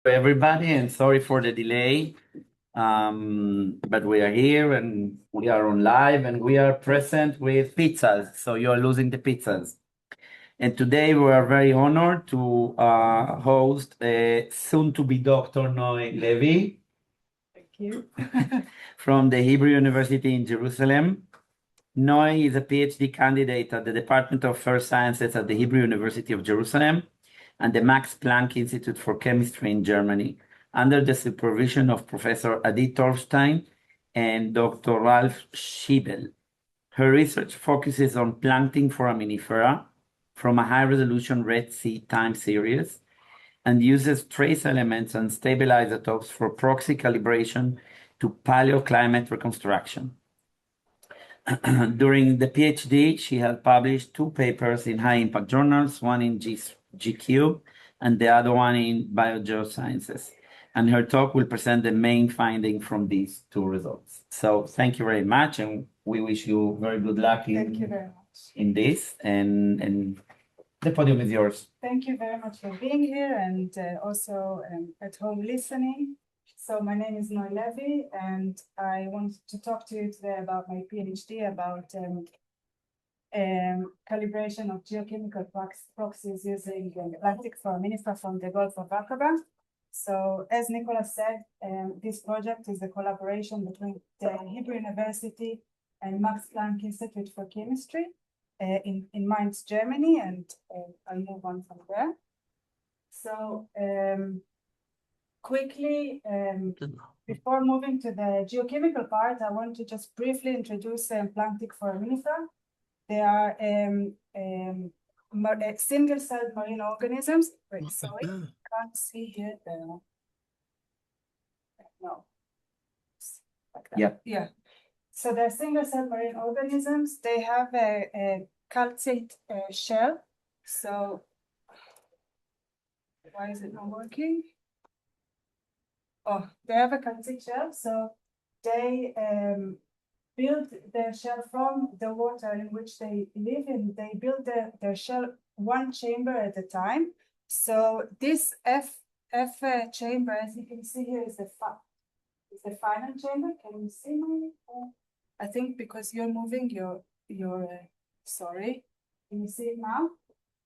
Everybody, and sorry for the delay. But we are here and we are on live and we are present with pizzas. So you are losing the pizzas. And today we are very honored to host soon to be Dr. Noy Levy. Thank you. From the Hebrew University in Jerusalem. Noy is a PhD candidate at the Department of Earth Sciences at the Hebrew University of Jerusalem and the Max Planck Institute for Chemistry in Germany, under the supervision of Professor Adi Torfstein and Dr. Ralph Schiebel. Her research focuses on plankton foraminifera from a high-resolution Red Sea time series and uses trace elements and stable isotopes for proxy calibration to paleoclimate reconstruction. During the PhD, she has published 2 papers in high-impact journals, one in GQ and the other one in Geosciences. And her talk will present the main finding from these 2 results. So thank you very much, and we wish you very good luck Thank you very much. in this. And the podium is yours. Thank you very much for being here and also at home listening. So my name is Noy Levy, and I want to talk to you today about my PhD about calibration of geochemical proxies using plastic foraminifera from the Gulf of Aqaba. So as Nicholas said, this project is a collaboration between the Hebrew University and Max Planck Institute for Chemistry in Mainz, Germany, and I'll move on from there. So quickly, before moving to the geochemical part, I want to just briefly introduce plankton foraminifera. They are single-celled marine organisms. Wait, sorry, can't see here. No. Like that. Yeah. Yeah. So they're single-celled marine organisms. They have a calcite shell. So why is it not working? Oh, they have a calcite shell. So they build their shell from the water in which they live in. They build their shell one chamber at a time. So this F chamber, as you can see here, is the final chamber. Can you see me? I think because you're moving your sorry. Can you see it now?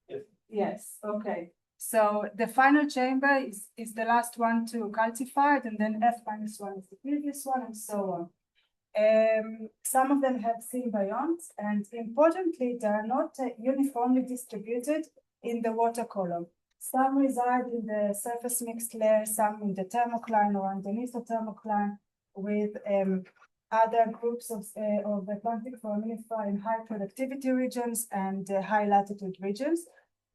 Yes. Yes. Okay. So the final chamber is the last one to calcify, and then F-1 is the previous one, and so on. Some of them have symbiont, and importantly, they are not uniformly distributed in the water column. Some reside in the surface mixed layer, some in the thermocline or underneath the thermocline, with other groups of the plankton foraminifera in high productivity regions and high latitude regions.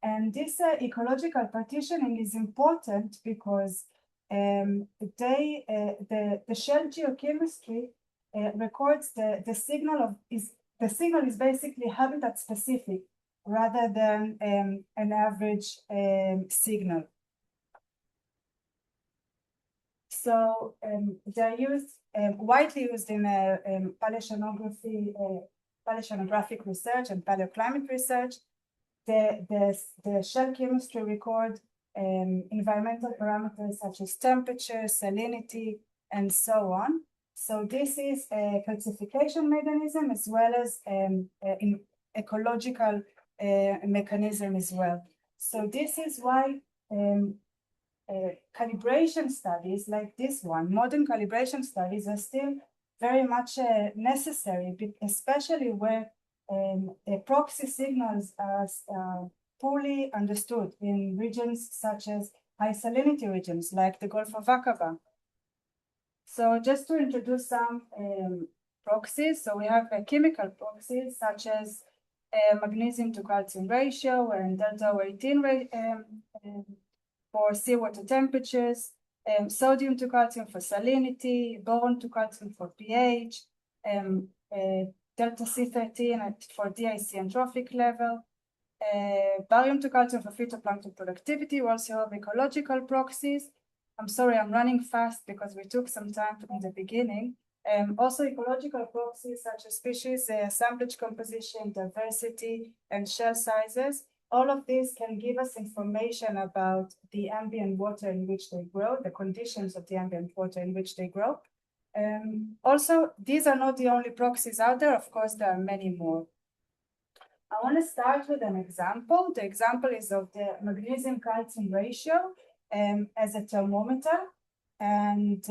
And this ecological partitioning is important because the shell geochemistry records the signal is basically habitat specific rather than an average signal. So they're widely used in paleoceanographic research and paleoclimate research. The shell chemistry record environmental parameters such as temperature, salinity, and so on. So this is a calcification mechanism as well as an ecological mechanism as well. So this is why calibration studies like this one, modern calibration studies, are still very much necessary, especially where proxy signals are poorly understood in regions such as high salinity regions like the Gulf of Aqaba. So just to introduce some proxies, so we have chemical proxies such as magnesium to calcium ratio and delta O18 for seawater temperatures, sodium to calcium for salinity, boron to calcium for pH, delta C13 for DIC and trophic level, barium to calcium for phytoplankton productivity. We also have ecological proxies. I'm sorry, I'm running fast because we took some time from the beginning. Also ecological proxies such as species, assemblage composition, diversity, and shell sizes. All of this can give us information about the ambient water in which they grow, the conditions of the ambient water in which they grow. Also, these are not the only proxies out there. Of course, there are many more. I want to start with an example. The example is of the magnesium-calcium ratio as a thermometer. And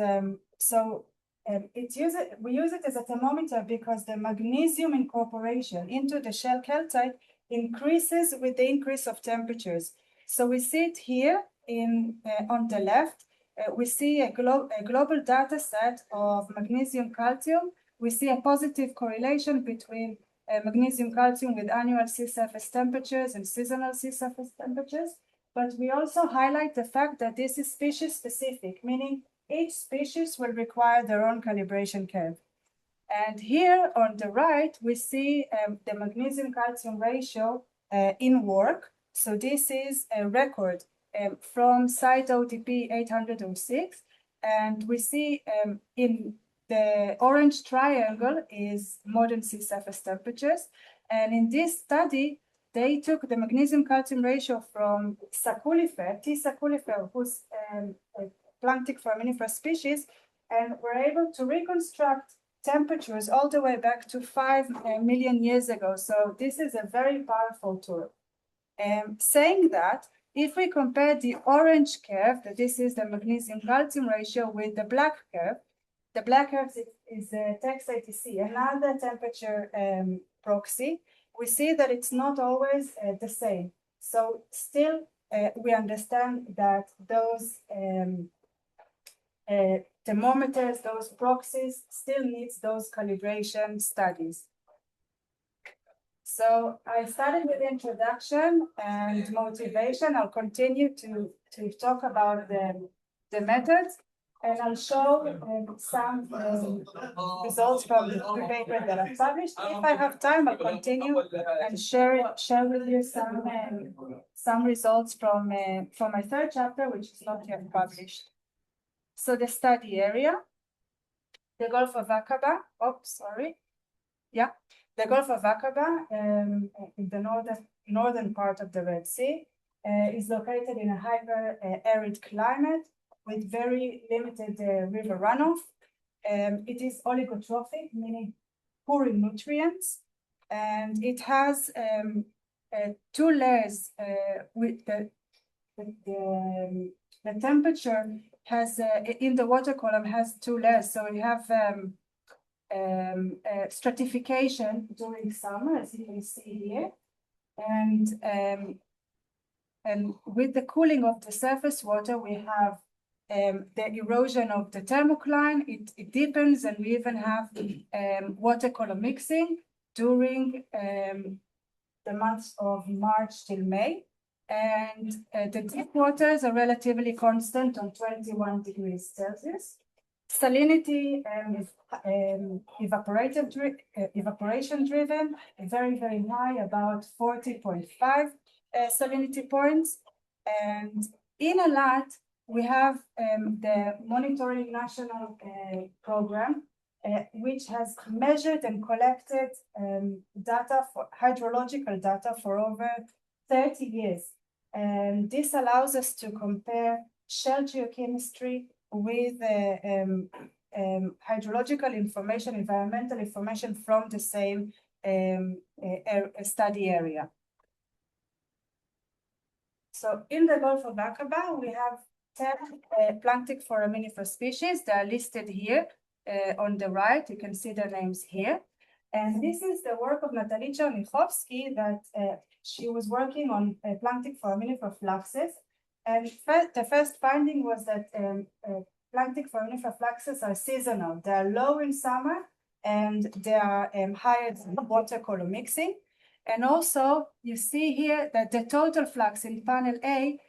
we use it as a thermometer because the magnesium incorporation into the shell calcite increases with the increase of temperatures. So we see it here on the left. We see a global data set of magnesium calcium. We see a positive correlation between magnesium calcium with annual sea surface temperatures and seasonal sea surface temperatures. But we also highlight the fact that this is species specific, meaning each species will require their own calibration curve. And here on the right, we see the magnesium calcium ratio in work. So this is a record from site OTP 806. And we see in the orange triangle is modern sea surface temperatures. And in this study, they took the magnesium calcium ratio from Sacculifer, T. sacculifer, who's a planktic foraminifera species, and were able to reconstruct temperatures all the way back to 5 million years ago. So this is a very powerful tool. Saying that, if we compare the orange curve, that this is the magnesium calcium ratio, with the black curve, the black curve is text ATC, another temperature proxy. We see that it's not always the same. So still, we understand that those thermometers, those proxies, still needs those calibration studies. So I started with introduction and motivation. I'll continue to talk about the methods, and I'll show some results from the paper that I published. If I have time, I'll continue and share with you some results from my third chapter, which is not yet published. So the study area, the Gulf of Aqaba. The Gulf of Aqaba in the northern part of the Red Sea is located in a hyper arid climate with very limited river runoff. It is oligotrophic, meaning poor in nutrients, and it has 2 layers with the temperature has in the water column has 2 layers. So we have stratification during summer, as you can see here, and with the cooling of the surface water, we have the erosion of the thermocline. It deepens, and we even have water column mixing during the months of March till May. And the deep waters are relatively constant on 21 degrees Celsius. Salinity is evaporation driven, very, very high, about 40.5 salinity points. And in Alat, we have the Monitoring National Program, which has measured and collected hydrological data for over 30 years. And this allows us to compare shell geochemistry with hydrological information, environmental information from the same study area. So in the Gulf of Aqaba, we have 10 planktic foraminifera species. They are listed here on the right. You can see their names here. And this is the work of Natalie Chernichovsky, that she was working on planktic foraminifera fluxes. And the first finding was that planktic foraminifera fluxes are seasonal. They are low in summer, and they are higher in water column mixing. And also, you see here that the total flux in panel A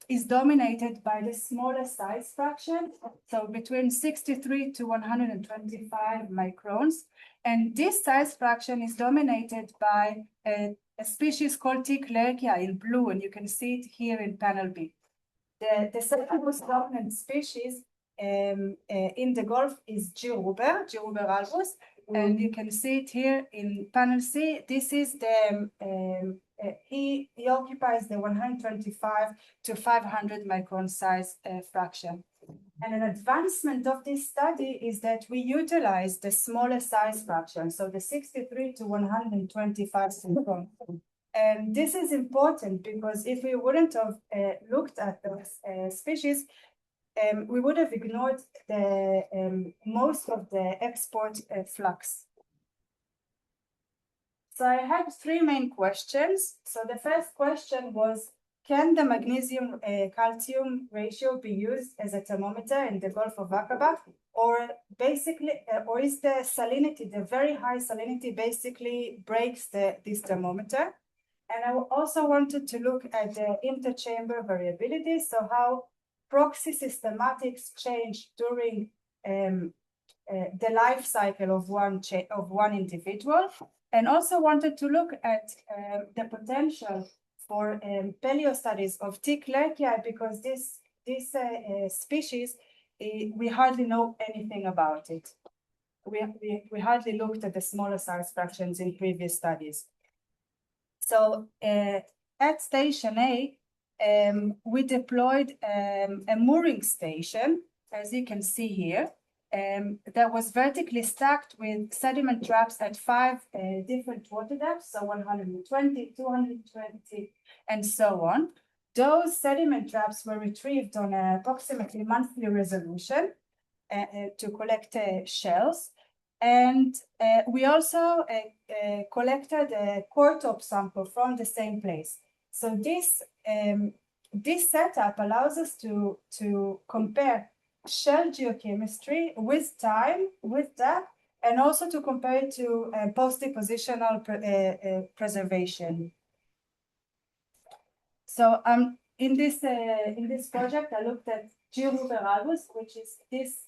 is dominated by the smaller size fraction, so between 63 to 125 microns. And this size fraction is dominated by a species called T. clerkia in blue, and you can see it here in panel B. The second most dominant species in the Gulf is G. ruber albus, and you can see it here in panel C. This is the he occupies the 125 to 500 micron size fraction. And an advancement of this study is that we utilize the smaller size fraction, so the 63 to 125 micron. And this is important because if we wouldn't have looked at those species, we would have ignored the most of the export flux. So I had three main questions. So the first question was, can the magnesium calcium ratio be used as a thermometer in the Gulf of Aqaba, or basically, or is the salinity, the very high salinity, basically breaks this thermometer? And I also wanted to look at the interchamber variability, so how proxy systematics change during the life cycle of one individual, and also wanted to look at the potential for paleo studies of T. clerkii, because this species, we hardly know anything about it. We hardly looked at the smaller size fractions in previous studies. So at Station A, we deployed a mooring station, as you can see here, that was vertically stacked with sediment traps at 5 different water depths, so 120, 220, and so on. Those sediment traps were retrieved on approximately monthly resolution to collect shells. And we also collected a core top sample from the same place. So this setup allows us to compare shell geochemistry with time, with depth, and also to compare it to post-depositional preservation. So in this project, I looked at Georuber albus, which is this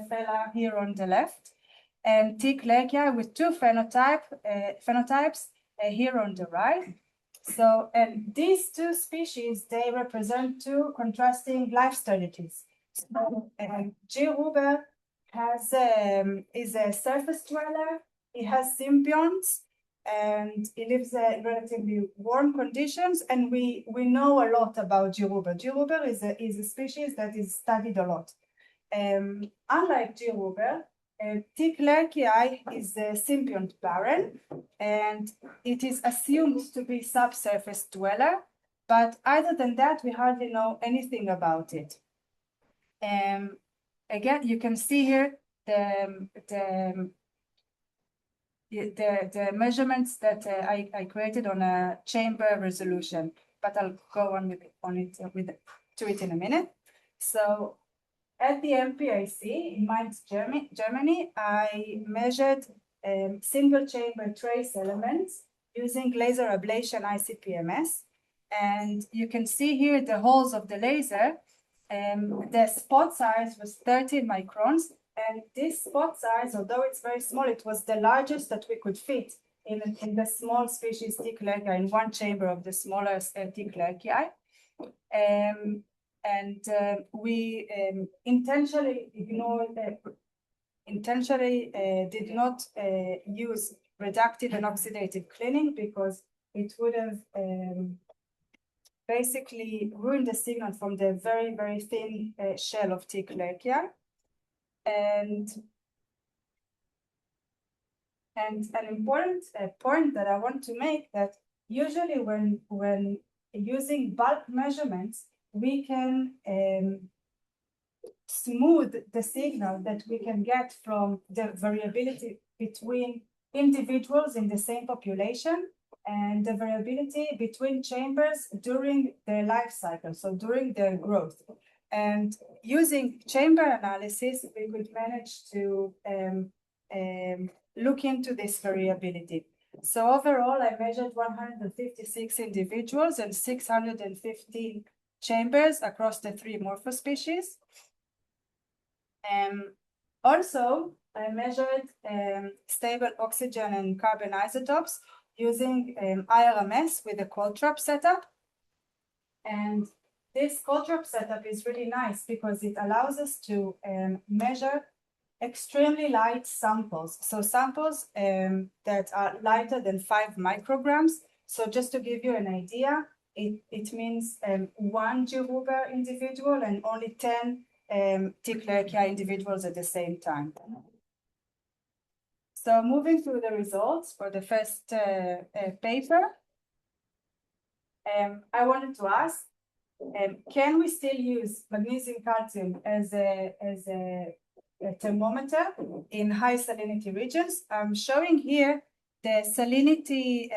fella here on the left, and T. clerkii with two phenotypes here on the right. So, and these two species, they represent two contrasting life strategies. So, Georuber is a surface dweller. He has symbionts, and he lives in relatively warm conditions. And we know a lot about Georuber. Georuber is a species that is studied a lot. Unlike Georuber, T. clerkii is a symbiont barren, and it is assumed to be subsurface dweller. But other than that, we hardly know anything about it. Again, you can see here the measurements that I created on a chamber resolution, but I'll go on to it in a minute. So at the MPIC in Mainz, Germany, I measured single chamber trace elements using laser ablation ICP-MS. And you can see here the holes of the laser. The spot size was 13 microns. And this spot size, although it's very small, it was the largest that we could fit in the small species T. clerkii, in one chamber of the smaller T. clerkii. We intentionally did not use reductive and oxidative cleaning, because it would have basically ruined the signal from the very, very thin shell of T. clerkii. And an important point that I want to make, that usually when using bulk measurements, we can smooth the signal that we can get from the variability between individuals in the same population and the variability between chambers during their life cycle, so during their growth. And using chamber analysis, we could manage to look into this variability. So overall, I measured 156 individuals and 615 chambers across the 3 morphospecies. Also, I measured stable oxygen and carbon isotopes using IRMS with a cold trap setup. And this cold trap setup is really nice because it allows us to measure extremely light samples. So samples that are lighter than 5 micrograms. So just to give you an idea, it means 1 Geohuber individual and only 10 T. clerkii individuals at the same time. So moving to the results for the first paper, I wanted to ask, can we still use magnesium calcium as a thermometer in high salinity regions? I'm showing here the salinity,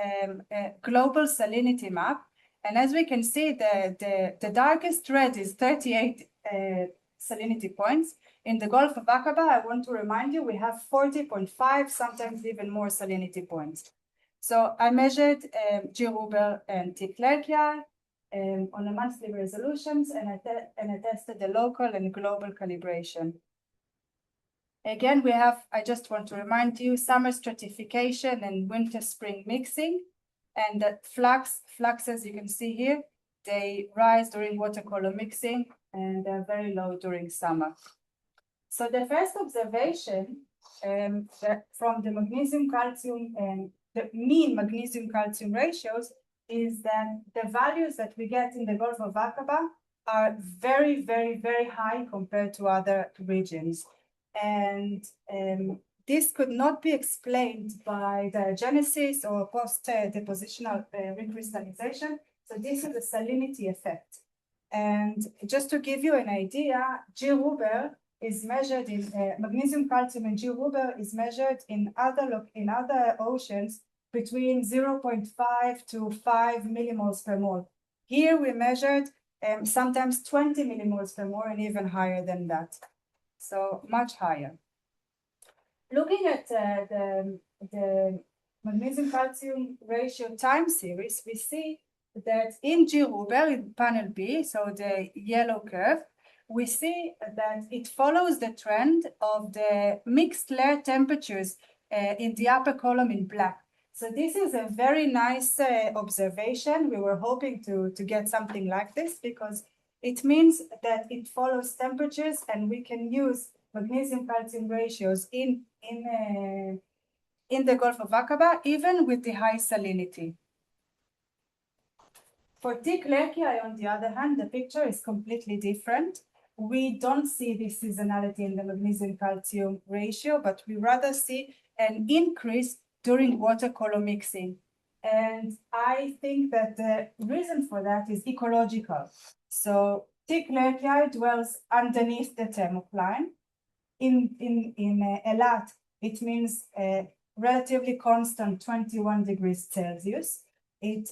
global salinity map. And as we can see, the darkest red is 38 salinity points. In the Gulf of Aqaba, I want to remind you, we have 40.5, sometimes even more salinity points. So I measured Geohuber and T. clerkii on a monthly resolutions, and I tested the local and global calibration. Again, we have, I just want to remind you, summer stratification and winter-spring mixing, and that flux, as you can see here, they rise during water column mixing, and they're very low during summer. So the first observation from the magnesium calcium and the mean magnesium calcium ratios is that the values that we get in the Gulf of Aqaba are very, very, very high compared to other regions. And this could not be explained by diagenesis or post-depositional recrystallization. So this is a salinity effect. And just to give you an idea, Geohuber is measured in magnesium calcium, and Geohuber is measured in other oceans between 0.5 to 5 millimoles per mole. Here we measured sometimes 20 millimoles per mole and even higher than that. So much higher. Looking at the magnesium calcium ratio time series, we see that in Geohuber, in panel B, so the yellow curve, we see that it follows the trend of the mixed layer temperatures in the upper column in black. So this is a very nice observation. We were hoping to get something like this because it means that it follows temperatures, and we can use magnesium calcium ratios in the Gulf of Aqaba, even with the high salinity. For T. clerkii, on the other hand, the picture is completely different. We don't see this seasonality in the magnesium calcium ratio, but we rather see an increase during water column mixing. And I think that the reason for that is ecological. So T. clerkii dwells underneath the thermocline. In Elat, it means relatively constant 21 degrees Celsius. It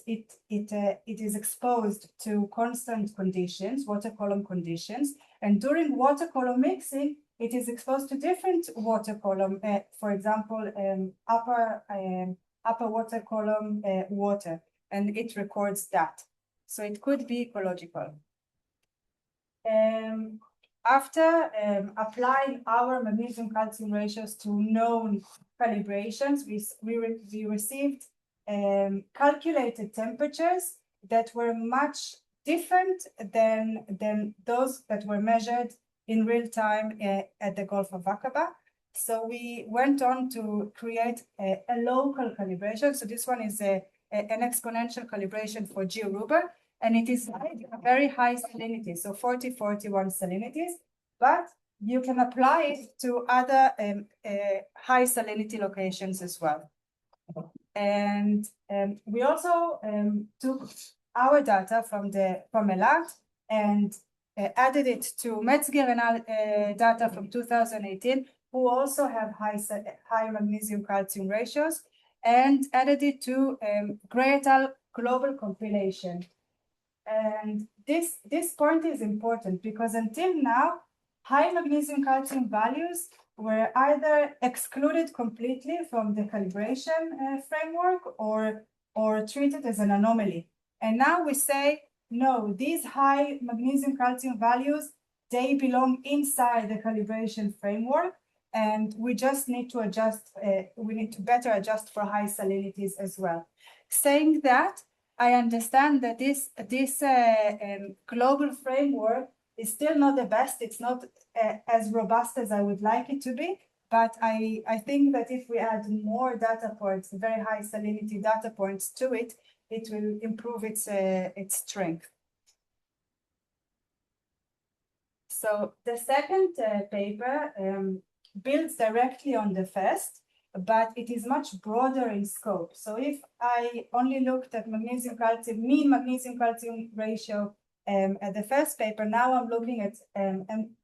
is exposed to constant conditions, water column conditions, and during water column mixing, it is exposed to different water column, for example, upper water column water, and it records that. So it could be ecological. After applying our magnesium calcium ratios to known calibrations, we received calculated temperatures that were much different than those that were measured in real time at the Gulf of Aqaba. So we went on to create a local calibration. So this one is an exponential calibration for Geohuber, and it is a very high salinity, so 40-41 salinities, but you can apply it to other high salinity locations as well. And we also took our data from Elat and added it to Metzger data from 2018, who also have high magnesium calcium ratios, and added it to Gray et al. Global compilation. And this point is important because until now, high magnesium calcium values were either excluded completely from the calibration framework or treated as an anomaly. And now we say, no, these high magnesium calcium values, they belong inside the calibration framework, and we just need to adjust, we need to better adjust for high salinities as well. Saying that, I understand that this global framework is still not the best. It's not as robust as I would like it to be, but I think that if we add more data points, very high salinity data points to it, it will improve its strength. So the second paper builds directly on the first, but it is much broader in scope. So if I only looked at mean magnesium calcium ratio at the first paper, now I'm looking at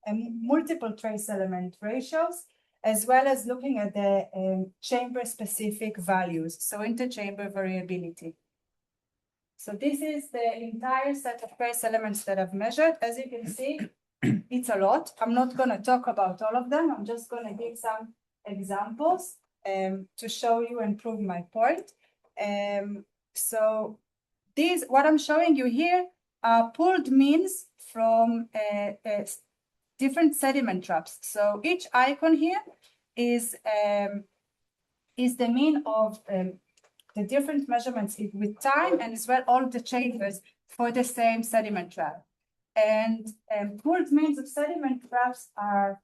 multiple trace element ratios, as well as looking at the chamber specific values, so interchamber variability. So this is the entire set of trace elements that I've measured. As you can see, it's a lot. I'm not going to talk about all of them. I'm just going to give some examples to show you and prove my point. So these, what I'm showing you here, are pooled means from different sediment traps. So each icon here is the mean of the different measurements with time, and as well all the chambers for the same sediment trap. And pooled means of sediment traps are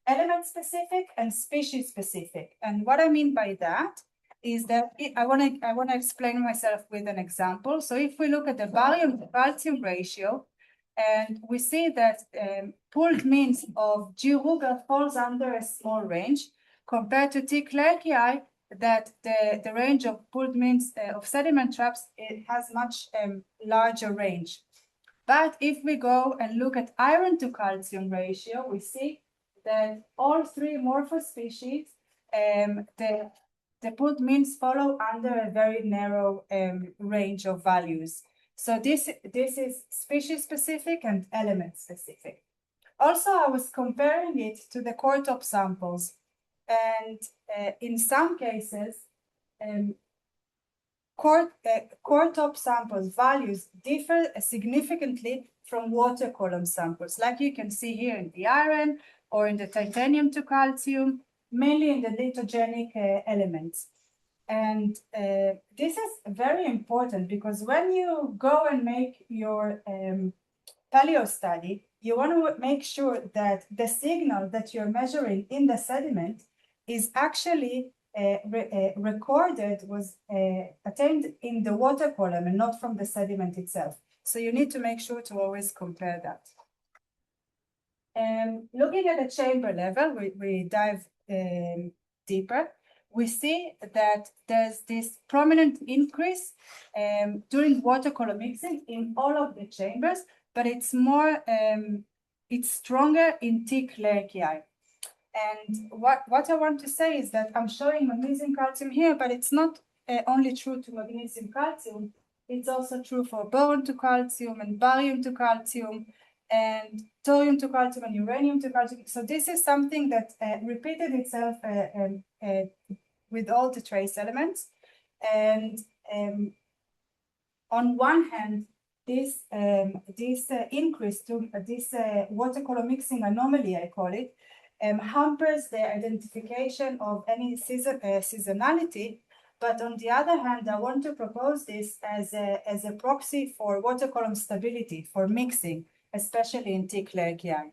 element specific and species specific. And what I mean by that is that I want to explain myself with an example. So if we look at the barium to calcium ratio, and we see that pooled means of G. Ruger falls under a small range compared to T. Clerkii, that the range of pooled means of sediment traps, it has much larger range. But if we go and look at iron to calcium ratio, we see that all three morphospecies, the pooled means follow under a very narrow range of values. So this is species specific and element specific. Also, I was comparing it to the core top samples. And in some cases, core top samples values differ significantly from water column samples, like you can see here in the iron or in the titanium to calcium, mainly in the lithogenic elements. And this is very important because when you go and make your paleo study, you want to make sure that the signal that you're measuring in the sediment is actually recorded, was attained in the water column and not from the sediment itself. So you need to make sure to always compare that. Looking at the chamber level, we dive deeper. We see that there's this prominent increase during water column mixing in all of the chambers, but it's more, it's stronger in T. Clerkii. And what I want to say is that I'm showing magnesium calcium here, but it's not only true to magnesium calcium, it's also true for boron to calcium and barium to calcium and thorium to calcium and uranium to calcium. So this is something that repeated itself with all the trace elements. And on one hand, this increase to this water column mixing anomaly, I call it, hampers the identification of any seasonality. But on the other hand, I want to propose this as a proxy for water column stability, for mixing, especially in T. Clerkii.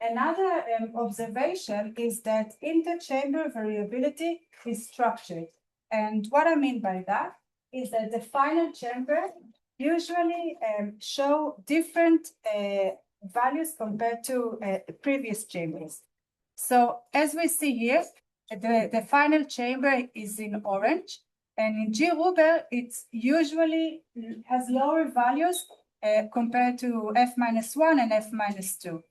Another observation is that interchamber variability is structured. And what I mean by that is that the final chamber usually show different values compared to previous chambers. So as we see here, the final chamber is in orange, and in G. Ruger, it's usually has lower values compared to F-1 and F-2.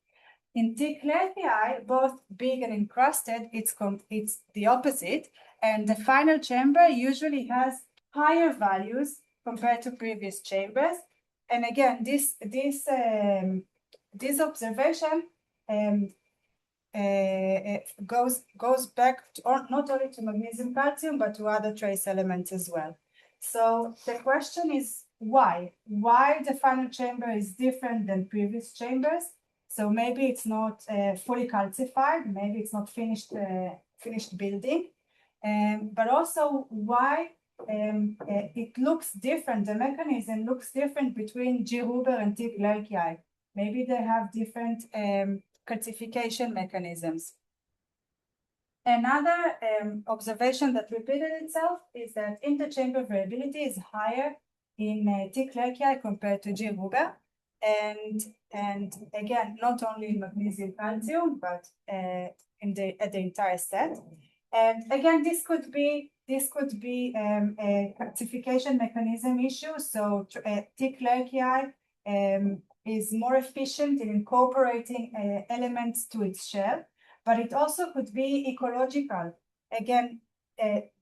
In T. Clerkii, both big and encrusted, it's the opposite, and the final chamber usually has higher values compared to previous chambers. And again, this observation goes back to, not only to magnesium calcium, but to other trace elements as well. So the question is why? Why the final chamber is different than previous chambers? So maybe it's not fully calcified, maybe it's not finished building, but also why it looks different, the mechanism looks different between G. Ruger and T. Clerkii. Maybe they have different calcification mechanisms. Another observation that repeated itself is that interchamber variability is higher in thick layer compared to G-Ruber. And again, not only in magnesium calcium, but at the entire set. And again, this could be a calcification mechanism issue. So thick layer is more efficient in incorporating elements to its shell, but it also could be ecological. Again,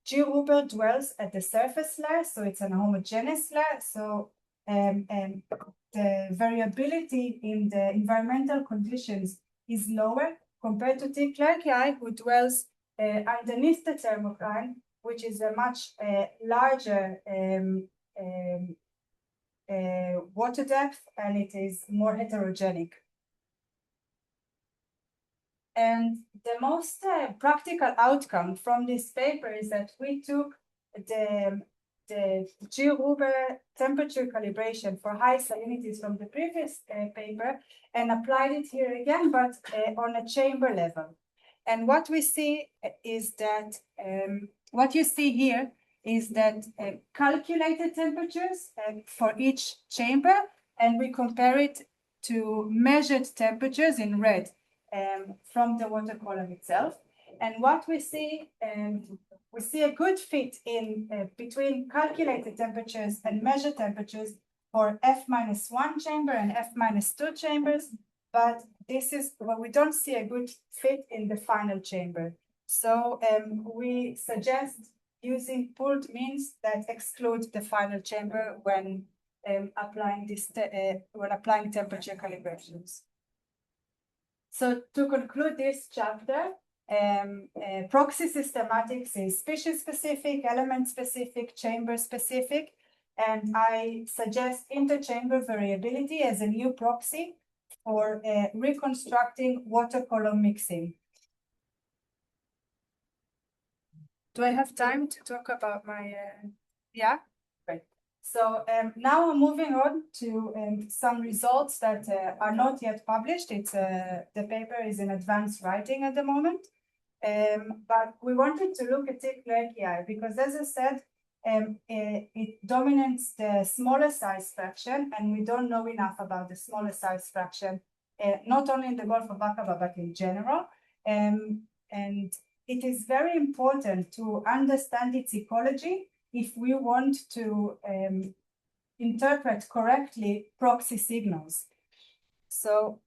G-Ruber dwells at the surface layer, so it's an homogeneous layer. So the variability in the environmental conditions is lower compared to thick layer, who dwells underneath the thermocline, which is a much larger water depth, and it is more heterogenic. And the most practical outcome from this paper is that we took the G-Ruber temperature calibration for high salinities from the previous paper and applied it here again, but on a chamber level. And what we see is that, what you see here is that calculated temperatures for each chamber, and we compare it to measured temperatures in red from the water column itself. And what we see a good fit in between calculated temperatures and measured temperatures for F-1 chamber and F-2 chambers, but this is what we don't see a good fit in the final chamber. So we suggest using pooled means that exclude the final chamber when applying temperature calibrations. So to conclude this chapter, proxy systematics is species specific, element specific, chamber specific, and I suggest interchamber variability as a new proxy for reconstructing water column mixing. Do I have time to talk about my, yeah? Great. So now I'm moving on to some results that are not yet published. The paper is in advanced writing at the moment. But we wanted to look at thick layer because, as I said, it dominates the smaller size fraction, and we don't know enough about the smaller size fraction, not only in the Gulf of Aqaba, but in general. And it is very important to understand its ecology if we want to interpret correctly proxy signals. So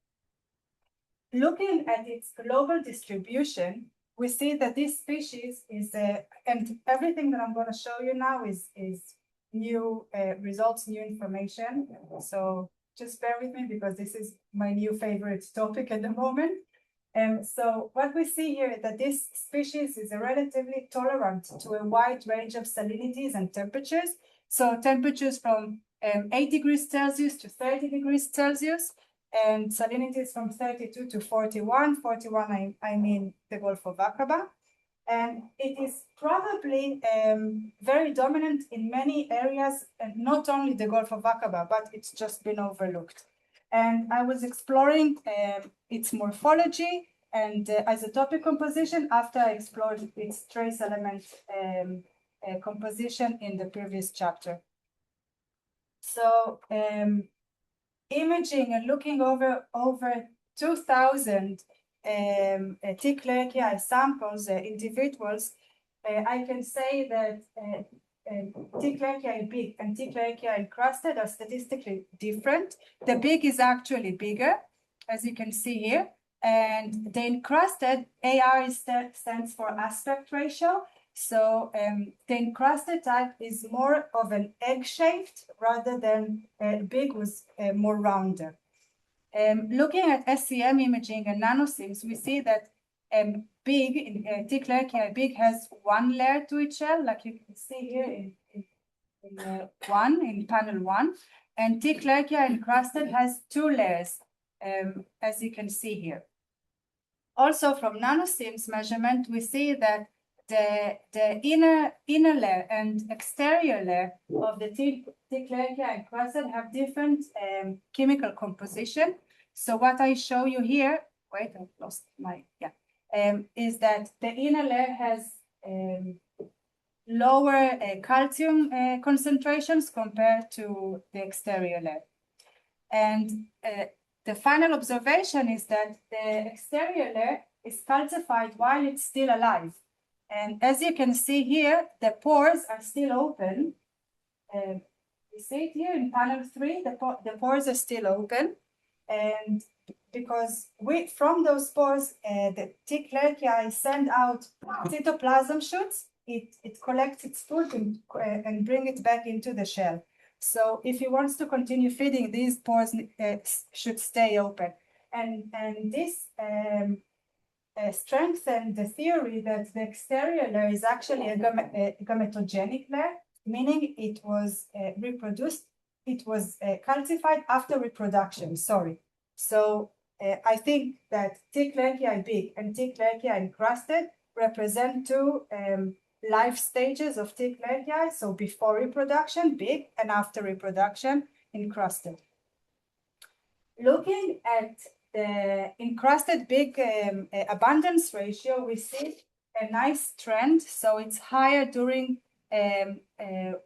looking at its global distribution, we see that this species is, and everything that I'm going to show you now is new results, new information. So just bear with me because this is my new favorite topic at the moment. So what we see here is that this species is relatively tolerant to a wide range of salinities and temperatures. So temperatures from 8 degrees Celsius to 30 degrees Celsius, and salinities from 32 to 41. 41, I mean the Gulf of Aqaba. And it is probably very dominant in many areas, and not only the Gulf of Aqaba, but it's just been overlooked. And I was exploring its morphology and isotopic composition after I explored its trace element composition in the previous chapter. So imaging and looking over 2,000 thick layer samples, individuals, I can say that thick layer big and thick layer encrusted are statistically different. The big is actually bigger, as you can see here, and the encrusted, AR stands for aspect ratio. So the encrusted type is more of an egg-shaped rather than big was more rounder. Looking at SEM imaging and nanosims, we see that big, thick layer big has one layer to its shell, like you can see here in panel 1, and thick layer encrusted has 2 layers, as you can see here. Also, from nanosims measurement, we see that the inner layer and exterior layer of the thick layer encrusted have different chemical composition. So what I show you here, wait, I've lost my, is that the inner layer has lower calcium concentrations compared to the exterior layer. And the final observation is that the exterior layer is calcified while it's still alive. And as you can see here, the pores are still open. You see it here in panel 3, the pores are still open. And because from those pores, the thick Lerchiae send out cytoplasm shoots, it collects its food and bring it back into the shell. So if it wants to continue feeding, these pores should stay open. And this strengthened the theory that the exterior layer is actually a gametogenic layer, meaning it was reproduced, it was calcified after reproduction, sorry. So I think that thick Lerchiae big and thick Lerchiae encrusted represent two life stages of thick Lerchiae, so before reproduction, big, and after reproduction, encrusted. Looking at the encrusted big abundance ratio, we see a nice trend. So it's higher during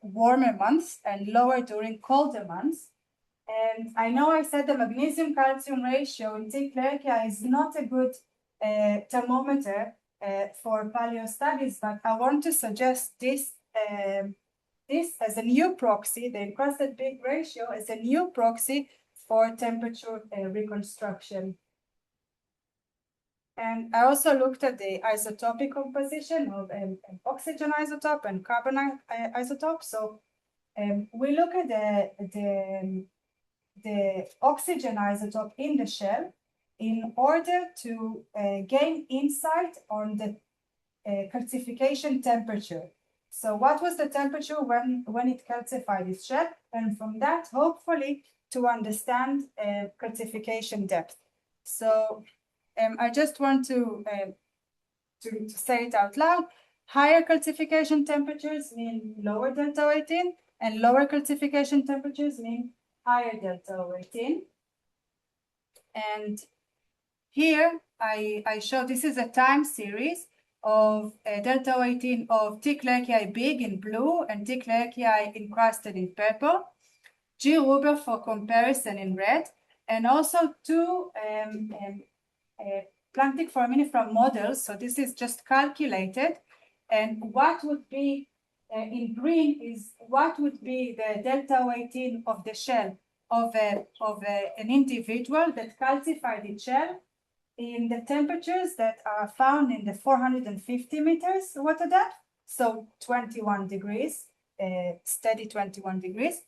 warmer months and lower during colder months. And I know I said the magnesium calcium ratio in thick Lerchiae is not a good thermometer for paleo studies, but I want to suggest this as a new proxy, the encrusted big ratio as a new proxy for temperature reconstruction. And I also looked at the isotopic composition of an oxygen isotope and carbon isotope. So we look at the oxygen isotope in the shell in order to gain insight on the calcification temperature. So what was the temperature when it calcified its shell? And from that, hopefully, to understand calcification depth. So I just want to say it out loud. Higher calcification temperatures mean lower delta O18, and lower calcification temperatures mean higher delta O18. And here I show this is a time series of delta O18 of thick Lerchiae big in blue and thick Lerchiae encrusted in purple. G. Ruber for comparison in red, and also two planktic foraminifera models. So this is just calculated. And what would be in green is what would be the delta O18 of the shell of an individual that calcified its shell in the temperatures that are found in the 450 meters water depth. So 21 degrees, steady 21 degrees.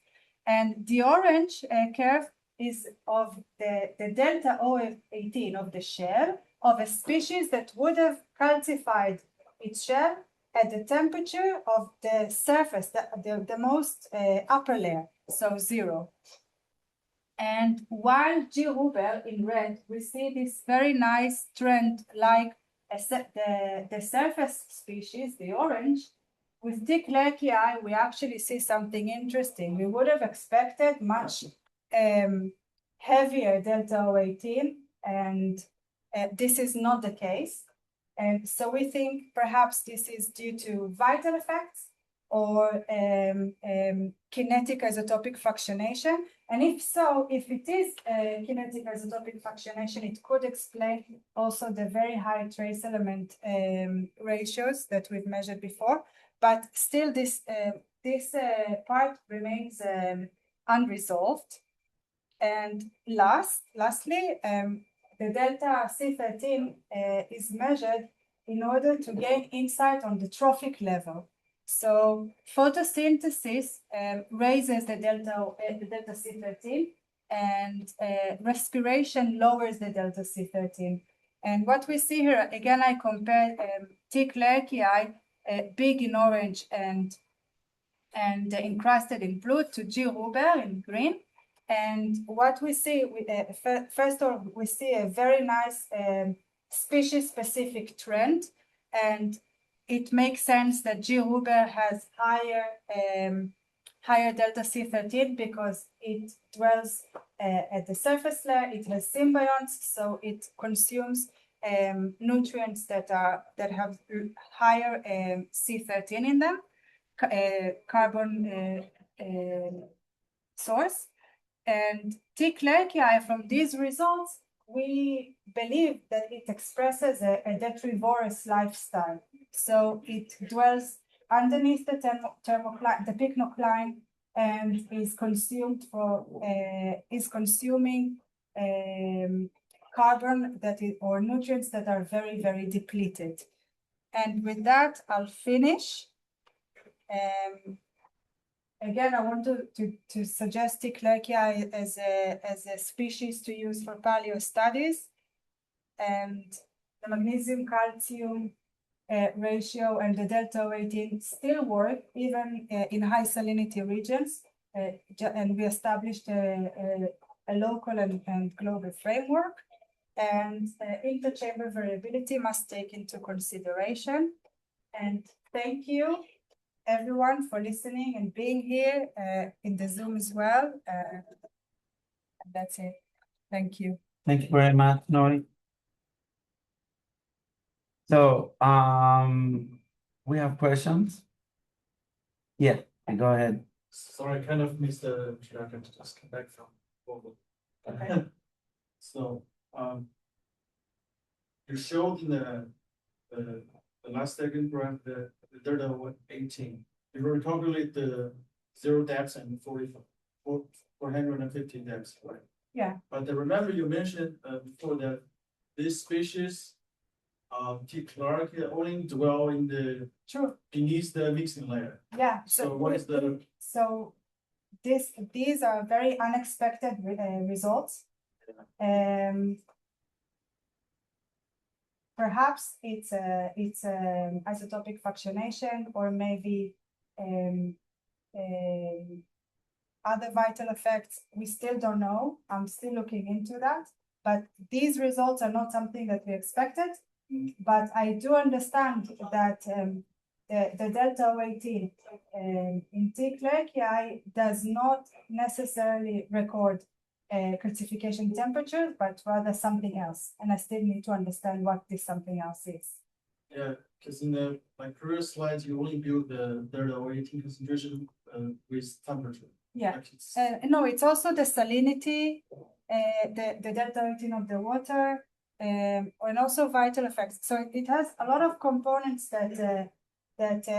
And the orange curve is of the delta O18 of the shell of a species that would have calcified its shell at the temperature of the surface, the most upper layer, so 0. And while G. Ruber in red, we see this very nice trend like the surface species, the orange. With thick Lerchiae, we actually see something interesting. We would have expected much heavier delta O18, and this is not the case. And so we think perhaps this is due to vital effects or kinetic isotopic fractionation. And if so, if it is kinetic isotopic fractionation, it could explain also the very high trace element ratios that we've measured before. But still, this part remains unresolved. And lastly, the delta C13 is measured in order to gain insight on the trophic level. So photosynthesis raises the delta C13, and respiration lowers the delta C13. And what we see here, again, I compare thick Lerchiae, big in orange and encrusted in blue, to G. Ruber in green. And what we see, first of all, we see a very nice species-specific trend, and it makes sense that G. Ruber has higher delta C13 because it dwells at the surface layer, it has symbionts, so it consumes nutrients that have higher C13 in them, carbon source. And T. clerkii, from these results, we believe that it expresses a detrivorous lifestyle. So it dwells underneath the pycnocline and is consumed is consuming carbon or nutrients that are very, very depleted. And with that, I'll finish. Again, I want to suggest T. clerkii as a species to use for paleo studies, and the magnesium-calcium ratio and the delta-18 still work even in high salinity regions, and we established a local and global framework, and interchamber variability must take into consideration. And thank you everyone for listening and being here in the Zoom as well. And that's it. Thank you. Thank you very much, Noy. So, we have questions. Yeah, go ahead. Sorry, I kind of missed the introduction to just come back from Google. Okay. So, you showed in the last second graph the delta 18. You were calculate the 0 depths and 450 depths, right? Yeah. But I remember you mentioned before that this species, T. clerkii, only dwell in the beneath the mixing layer. Yeah. So what is the? So these are very unexpected results. Perhaps it's isotopic fractionation, or maybe other vital effects. We still don't know. I'm still looking into that. But these results are not something that we expected. But I do understand that the delta 18 in T. clerkii does not necessarily record calcification temperature, but rather something else. And I still need to understand what this something else is. Yeah, because in my previous slides, you only build the delta 18 concentration with temperature. Yeah. No, it's also the salinity, the delta 18 of the water, and also vital effects. So it has a lot of components that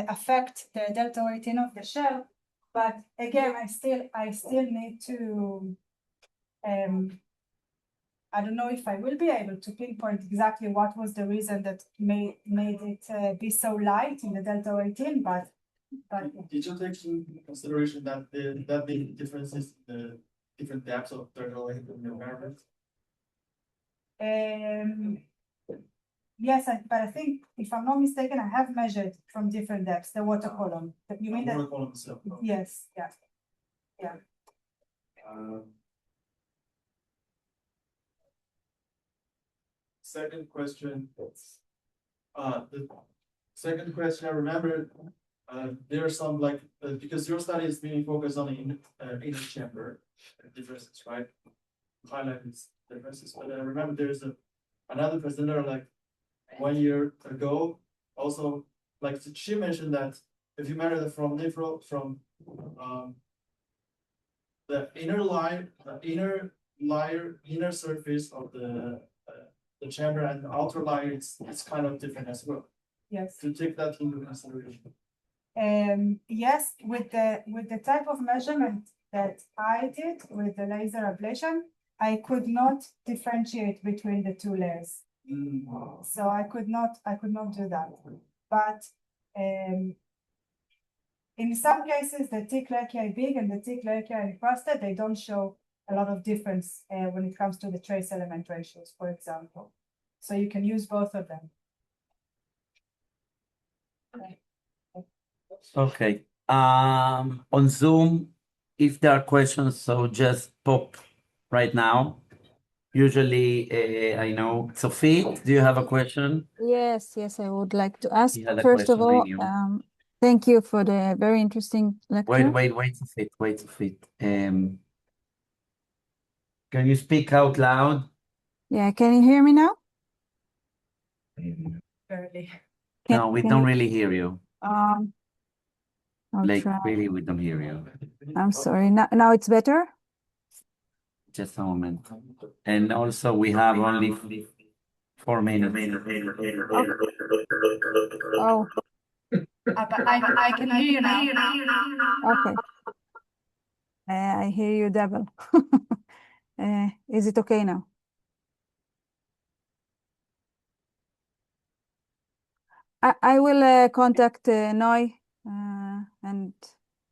affect the delta 18 of the shell. But again, I still need to. I don't know if I will be able to pinpoint exactly what was the reason that made it be so light in the delta 18, but did you take into consideration that that big differences in the different depths of delta 18 in the environment? Yes, but I think, if I'm not mistaken, I have measured from different depths the water column. You mean the water that? column itself? Yes, yeah. Second question. The second question, I remember there are some because your study is mainly focused on the inner chamber differences, right? Highlight these differences. But I remember there's another presenter 1 year ago, also she mentioned that if you measure the from the inner surface of the chamber and the outer layer, it's kind of different as well. Yes. To take that into consideration. Yes, with the type of measurement that I did with the laser ablation, I could not differentiate between the two layers. So I could not do that. But in some cases, the T. clerkii big and the T. clerkii encrusted, they don't show a lot of difference when it comes to the trace element ratios, for example. So you can use both of them. Okay. On Zoom, if there are questions, so just pop right now. Usually, I know. Sophie, do you have a question? Yes, I would like to ask. You had a First of question, all, Rinio. thank you for the very interesting lecture. Wait, Sophie. Can you speak out loud? Yeah, can you hear me now? Barely. No, we Can don't you- really hear you. I'll Like, try. really, we don't hear you. I'm sorry. Now it's better? Just a moment. And also, we have only 4 minutes. Oh, But I can hear you now. okay. I hear you double. Is it okay now? I will contact Noy and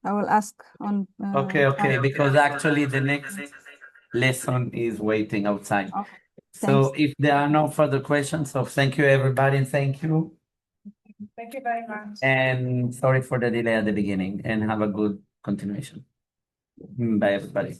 I will ask on. Okay, because actually the next lesson is waiting outside. Okay, So thanks. if there are no further questions, so thank you, everybody, and thank you. Thank you very much. And sorry for the delay at the beginning, and have a good continuation. Bye, everybody.